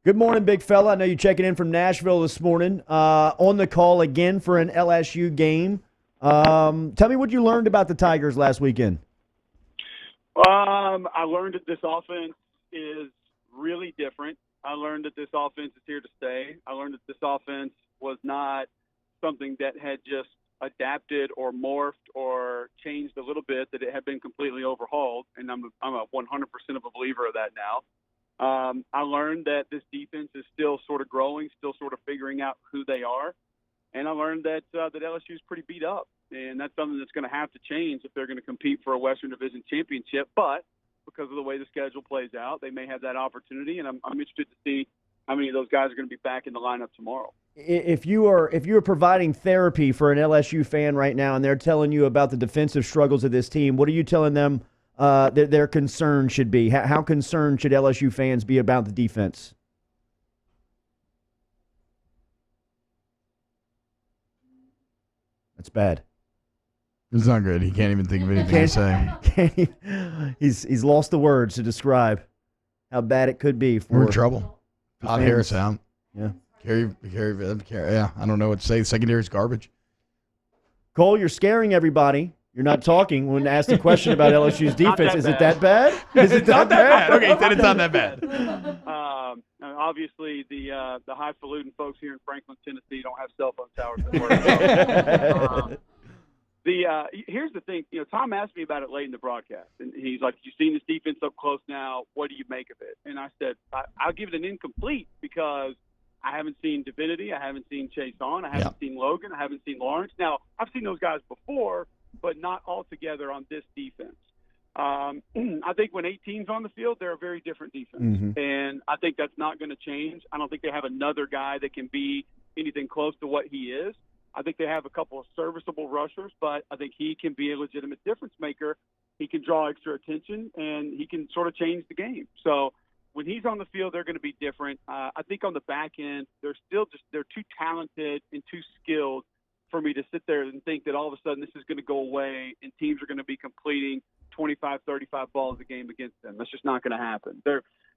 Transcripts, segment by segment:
Good morning, big fella. I know you're checking in from Nashville this morning. On the call again for an LSU game. Tell me what you learned about the Tigers last weekend. I learned that this offense is really different. I learned that this offense is here to stay. I learned that this offense was not something that had just adapted or morphed or changed a little bit, that it had been completely overhauled, and I'm a 100% of a believer of that now. I learned that this defense is still sort of growing, still sort of figuring out who they are. And I learned that LSU is pretty beat up, and that's something that's going to have to change if they're going to compete for a Western Division championship. But because of the way the schedule plays out, they may have that opportunity, and I'm interested to see how many of those guys are going to be back in the lineup tomorrow. If you are providing therapy for an LSU fan right now, and they're telling you about the defensive struggles of this team, what are you telling them their concern should be? How concerned should LSU fans be about the defense? That's bad. It's not good. He can't even think of anything to say. He's lost the words to describe how bad it could be. We're in trouble. Todd Harris out. Yeah. Carry. Yeah, I don't know what to say. The secondary's garbage. Cole, you're scaring everybody. You're not talking when asked a question about LSU's defense. Is it that bad? Is it not that bad? Okay, he said it's not that bad. Obviously, the highfalutin folks here in Franklin, Tennessee, don't have cell phone towers that work. Here's the thing. Tom asked me about it late in the broadcast, and he's like, "You've seen this defense up close now. What do you make of it?" And I said, "I'll give it an incomplete because I haven't seen Divinity, I haven't seen Chase On, I haven't seen Logan, I haven't seen Lawrence. Now, I've seen those guys before, but not all together on this defense. I think when 18's on the field, they're a very different defense, and I think that's not going to change. I don't think they have another guy that can be anything close to what he is. I think they have a couple of serviceable rushers, but I think he can be a legitimate difference maker. He can draw extra attention, and he can sort of change the game. So when he's on the field, they're going to be different. I think on the back end, they're too talented and too skilled for me to sit there and think that all of a sudden this is going to go away and teams are going to be completing 25, 35 balls a game against them. That's just not going to happen.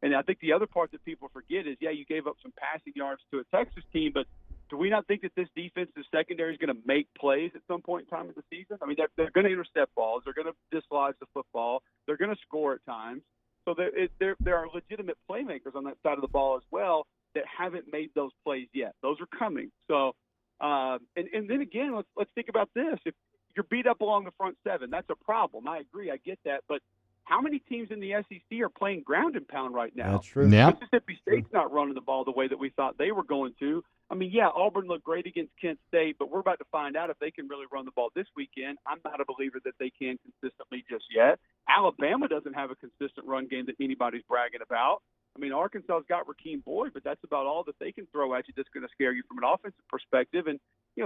And I think the other part that people forget is, you gave up some passing yards to a Texas team, but do we not think that this defensive secondary is going to make plays at some point in time of the season? I mean, they're going to intercept balls. They're going to dislodge the football. They're going to score at times. So there are legitimate playmakers on that side of the ball as well that haven't made those plays yet. Those are coming. So, and then again, let's think about this. If you're beat up along the front seven, that's a problem. I agree. I get that. But how many teams in the SEC are playing ground and pound right now? That's true. Yeah. Mississippi State's not running the ball the way that we thought they were going to. I mean, Auburn looked great against Kent State, but we're about to find out if they can really run the ball this weekend. I'm not a believer that they can consistently just yet. Alabama doesn't have a consistent run game that anybody's bragging about. I mean, Arkansas's got Rakeem Boyd, but that's about all that they can throw at you that's going to scare you from an offensive perspective. And,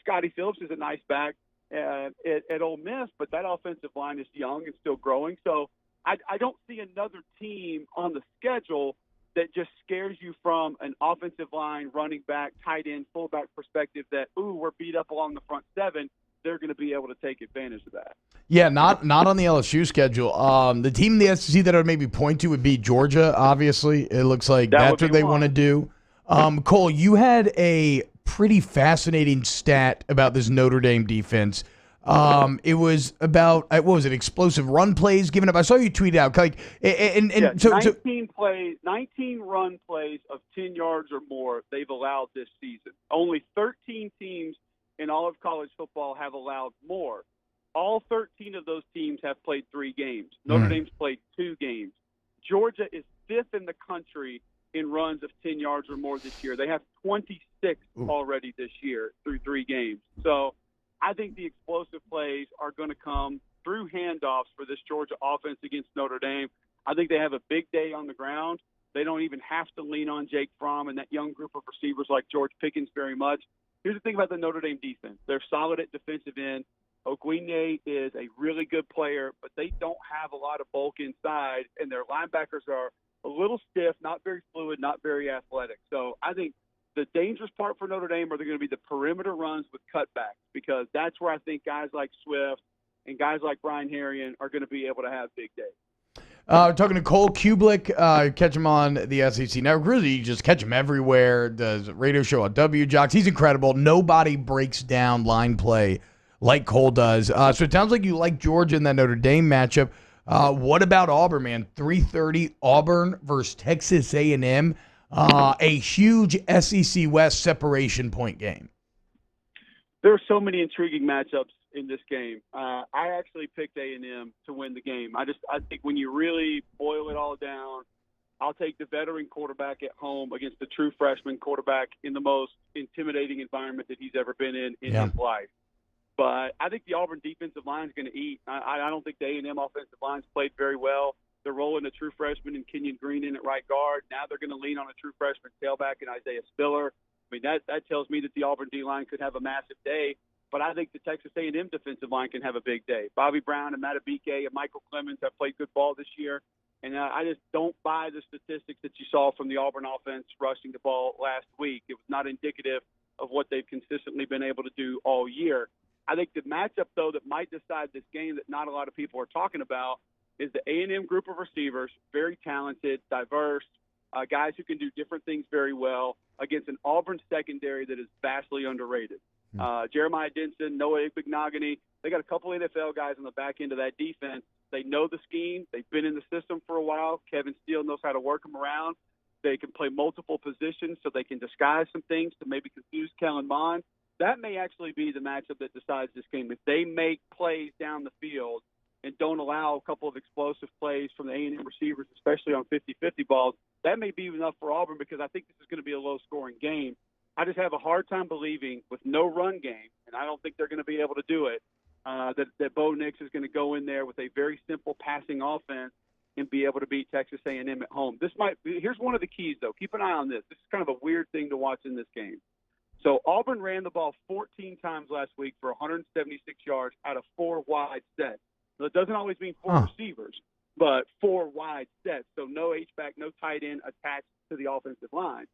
Scotty Phillips is a nice back at Ole Miss, but that offensive line is young and still growing. So I don't see another team on the schedule that just scares you from an offensive line, running back, tight end, fullback perspective that, we're beat up along the front seven. They're going to be able to take advantage of that. Yeah, not on the LSU schedule. The team in the SEC that I would maybe point to would be Georgia, obviously. It looks like that's what they want to do. Cole, you had a pretty fascinating stat about this Notre Dame defense. It was about, what was it, explosive run plays given up. I saw you tweet out. 19 run plays of 10 yards or more they've allowed this season. Only 13 teams in all of college football have allowed more. All 13 of those teams have played 3 games. Notre Dame's played 2 games. Georgia is 5th in the country in runs of 10 yards or more this year. They have 26 already this year through 3 games. So I think the explosive plays are going to come through handoffs for this Georgia offense against Notre Dame. I think they have a big day on the ground. They don't even have to lean on Jake Fromm and that young group of receivers like George Pickens very much. Here's the thing about the Notre Dame defense. They're solid at defensive end. Oguinye is a really good player, but they don't have a lot of bulk inside, and their linebackers are a little stiff, not very fluid, not very athletic. So I think the dangerous part for Notre Dame are going to be the perimeter runs with cutbacks, because that's where I think guys like Swift and guys like Brian Herrien are going to be able to have big days. Talking to Cole Cubelic. Catch him on the SEC Network. Really, you just catch him everywhere. Does a radio show on W Jocks. He's incredible. Nobody breaks down line play like Cole does. So it sounds like you like Georgia in that Notre Dame matchup. What about Auburn, man? 3:30 Auburn versus Texas A&M. A huge SEC West separation point game. There are so many intriguing matchups in this game. I actually picked A&M to win the game. I think when you really boil it all down, I'll take the veteran quarterback at home against the true freshman quarterback in the most intimidating environment that he's ever been in his life. But I think the Auburn defensive line is going to eat. I don't think the A&M offensive line's played very well. They're rolling a true freshman and Kenyon Green in at right guard. Now they're going to lean on a true freshman tailback in Isaiah Spiller. I mean, that tells me that the Auburn D-line could have a massive day. But I think the Texas A&M defensive line can have a big day. Bobby Brown and Matabike and Michael Clemens have played good ball this year. And I just don't buy the statistics that you saw from the Auburn offense rushing the ball last week. It was not indicative of what they've consistently been able to do all year. I think the matchup, though, that might decide this game that not a lot of people are talking about is the A&M group of receivers, very talented, diverse, guys who can do different things very well against an Auburn secondary that is vastly underrated. Jeremiah Denson, Noah Igbenogany, they got a couple NFL guys on the back end of that defense. They know the scheme. They've been in the system for a while. Kevin Steele knows how to work them around. They can play multiple positions so they can disguise some things to maybe confuse Kellen Mond. That may actually be the matchup that decides this game. If they make plays down the field and don't allow a couple of explosive plays from the A&M receivers, especially on 50-50 balls, that may be enough for Auburn because I think this is going to be a low-scoring game. I just have a hard time believing with no run game, and I don't think they're going to be able to do it, that Bo Nix is going to go in there with a very simple passing offense and be able to beat Texas A&M at home. Here's one of the keys, though. Keep an eye on this. This is kind of a weird thing to watch in this game. So Auburn ran the ball 14 times last week for 176 yards out of 4 wide sets. So it doesn't always mean 4 receivers, but 4 wide sets. So no H-back, no tight end attached to the offensive line.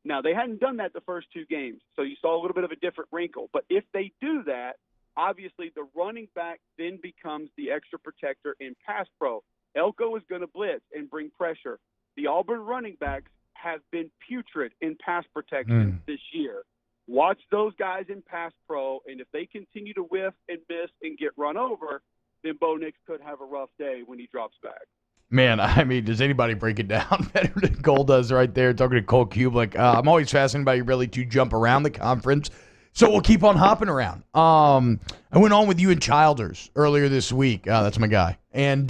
Now, they hadn't done that the first 2 games, so you saw a little bit of a different wrinkle. But if they do that, obviously the running back then becomes the extra protector in pass pro. Elko is going to blitz and bring pressure. The Auburn running backs have been putrid in pass protection this year. Watch those guys in pass pro, and if they continue to whiff and miss and get run over, then Bo Nix could have a rough day when he drops back. Man, I mean, does anybody break it down better than Cole does right there? Talking to Cole Cubelic. I'm always fascinated by your ability to jump around the conference, so we'll keep on hopping around. I went on with you and Childers earlier this week. That's my guy. And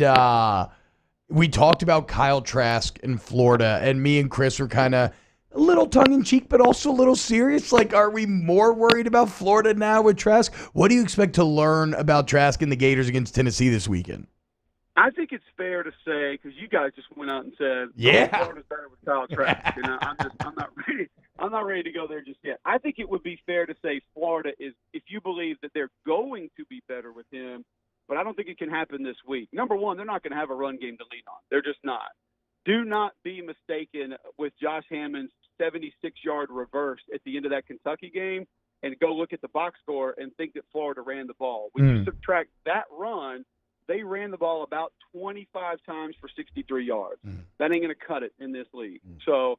we talked about Kyle Trask in Florida, and me and Chris were kind of a little tongue-in-cheek, but also a little serious. Like, are we more worried about Florida now with Trask? What do you expect to learn about Trask and the Gators against Tennessee this weekend? I think it's fair to say, because you guys just went out and said, Florida's better with Kyle Trask. And I'm not ready to go there just yet. I think it would be fair to say Florida is, if you believe that they're going to be better with him, but I don't think it can happen this week. Number one, they're not going to have a run game to lean on. They're just not. Do not be mistaken with Josh Hammond's 76-yard reverse at the end of that Kentucky game and go look at the box score and think that Florida ran the ball. When you subtract that run, they ran the ball about 25 times for 63 yards. That ain't going to cut it in this league. So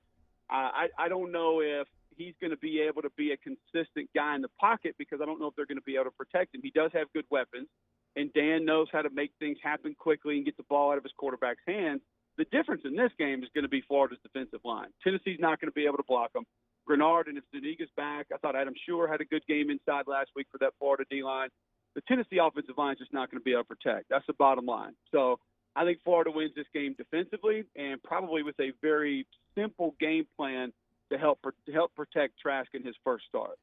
I don't know if he's going to be able to be a consistent guy in the pocket because I don't know if they're going to be able to protect him. He does have good weapons, and Dan knows how to make things happen quickly and get the ball out of his quarterback's hands. The difference in this game is going to be Florida's defensive line. Tennessee's not going to be able to block them. Grenard, and if Zuniga's back, I thought Adam Schuer had a good game inside last week for that Florida D-line. The Tennessee offensive line is just not going to be able to protect. That's the bottom line. So I think Florida wins this game defensively and probably with a very simple game plan to help protect Trask in his first start.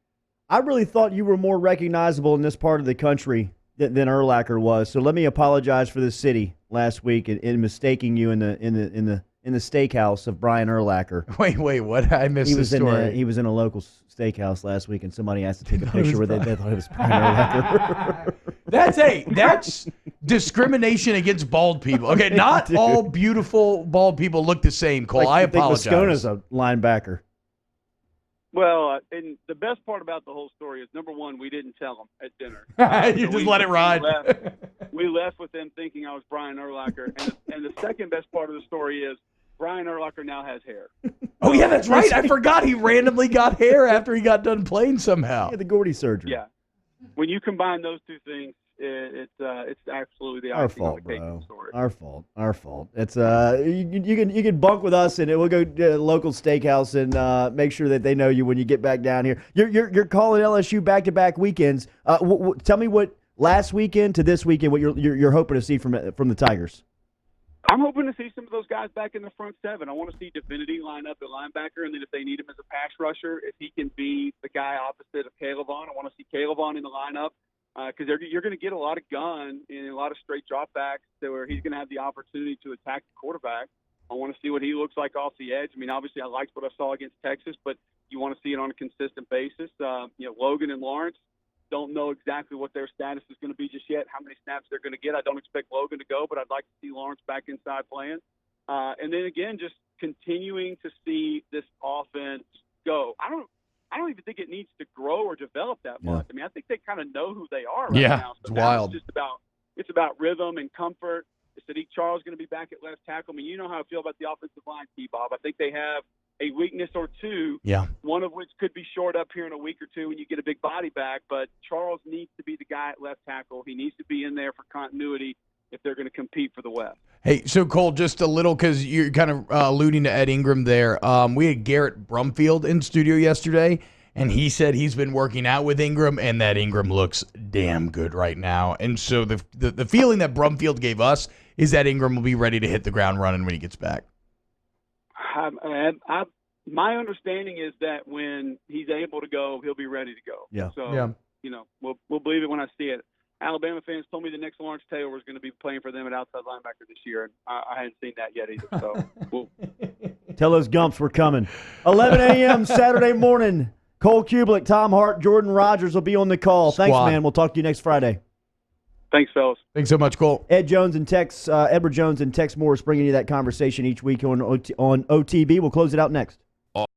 I really thought you were more recognizable in this part of the country than Urlacher was. So let me apologize for the city last week in mistaking you in the steakhouse of Brian Urlacher. Wait, what? I missed the story. He was in a local steakhouse last week, and somebody asked to take a picture where they thought it was Brian Urlacher. That's discrimination against bald people. Okay, not all beautiful bald people look the same, Cole. I apologize. I think Moscona's a linebacker. Well, and the best part about the whole story is, number one, we didn't tell them at dinner. You just let it ride. We left with them thinking I was Brian Urlacher. And the second best part of the story is Brian Urlacher now has hair. Oh, yeah, that's right. I forgot he randomly got hair after he got done playing somehow. Yeah, the Gordy surgery. Yeah. When you combine those two things, it's absolutely the Our icing on fault, the cake bro. story. Our fault. It's you can bunk with us, and we'll go to a local steakhouse and make sure that they know you when you get back down here. You're calling LSU back-to-back weekends. Tell me what last weekend to this weekend what you're hoping to see from the Tigers. I'm hoping to see some of those guys back in the front seven. I want to see Divinity line up at linebacker, and then if they need him as a pass rusher, if he can be the guy opposite of Caleb Vaughn, I want to see Caleb Vaughn in the lineup. Because you're going to get a lot of gun and a lot of straight dropbacks where he's going to have the opportunity to attack the quarterback. I want to see what he looks like off the edge. I mean, obviously, I liked what I saw against Texas, but you want to see it on a consistent basis. Logan and Lawrence don't know exactly what their status is going to be just yet, how many snaps they're going to get. I don't expect Logan to go, but I'd like to see Lawrence back inside playing. And then, again, just continuing to see this offense go. I don't even think it needs to grow or develop that much. I mean, I think they kind of know who they are right now. So it's wild. It's about rhythm and comfort. Sadiq Charles is going to be back at left tackle. I mean, you know how I feel about the offensive line, T-Bob. I think they have a weakness or two, one of which could be shored up here in a week or two when you get a big body back. But Charles needs to be the guy at left tackle. He needs to be in there for continuity if they're going to compete for the West. Hey, so Cole, just a little, because you're kind of alluding to Ed Ingram there. We had Garrett Brumfield in studio yesterday, and he said he's been working out with Ingram, and that Ingram looks damn good right now. And so the feeling that Brumfield gave us is that Ingram will be ready to hit the ground running when he gets back. My understanding is that when he's able to go, he'll be ready to go. Yeah. So, we'll believe it when I see it. Alabama fans told me the next Lawrence Taylor was going to be playing for them at outside linebacker this year, and I hadn't seen that yet either. So, Tell those Gumps we're coming. 11 a.m. Saturday morning. Cole Cubelic, Tom Hart, Jordan Rogers will be on the call. Squad. Thanks, man. We'll talk to you next Friday. Thanks, fellas. Thanks so much, Cole. Edward Jones and Tex Morris bringing you that conversation each week on OTB. We'll close it out next.